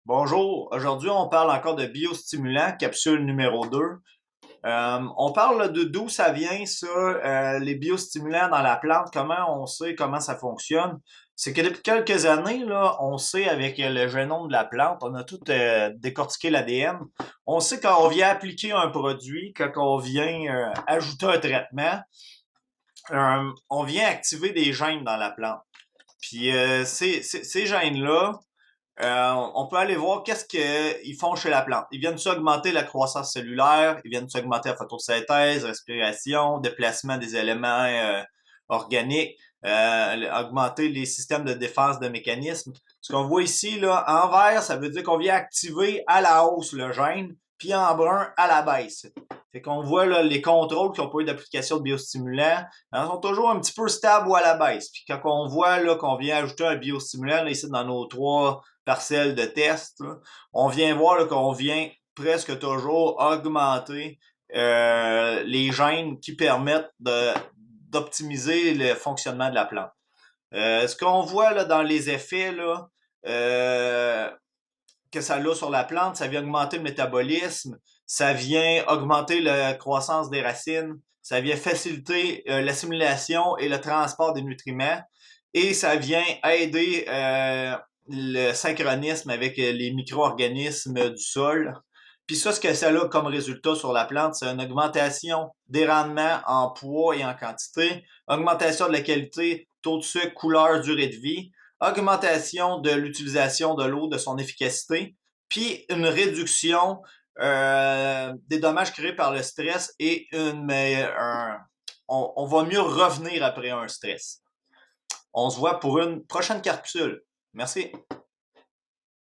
Bonjour, aujourd'hui on parle encore de biostimulants, capsule numéro 2. On parle de d'où ça vient, ça, les biostimulants dans la plante, comment on sait comment ça fonctionne. C'est que depuis quelques années, là, on sait avec le génome de la plante, on a tout décortiqué l'ADN. On sait quand on vient appliquer un produit, quand on vient ajouter un traitement, on vient activer des gènes dans la plante. Puis ces gènes-là, on peut aller voir qu'est-ce qu'ils font chez la plante. Ils viennent augmenter la croissance cellulaire, ils viennent augmenter la photosynthèse, respiration, déplacement des éléments organiques, augmenter les systèmes de défense de mécanismes. Ce qu'on voit ici, là, en vert, ça veut dire qu'on vient activer à la hausse le gène, puis en brun, à la baisse. Fait qu'on voit là, les contrôles qui n'ont pas eu d'application de biostimulant, sont toujours un petit peu stables ou à la baisse. Puis quand on voit là, qu'on vient ajouter un biostimulant, là, ici dans nos trois parcelles de test, là, on vient voir là, qu'on vient presque toujours augmenter les gènes qui permettent d'optimiser le fonctionnement de la plante. Ce qu'on voit là, dans les effets là, que ça a sur la plante, ça vient augmenter le métabolisme, ça vient augmenter la croissance des racines, ça vient faciliter l'assimilation et le transport des nutriments, et ça vient aider le synchronisme avec les micro-organismes du sol. Puis ça, ce que ça a comme résultat sur la plante, c'est une augmentation des rendements en poids et en quantité, augmentation de la qualité, taux de sucre, couleur, durée de vie, augmentation de l'utilisation de l'eau, de son efficacité, puis une réduction des dommages créés par le stress et on va mieux revenir après un stress. On se voit pour une prochaine capsule. Merci.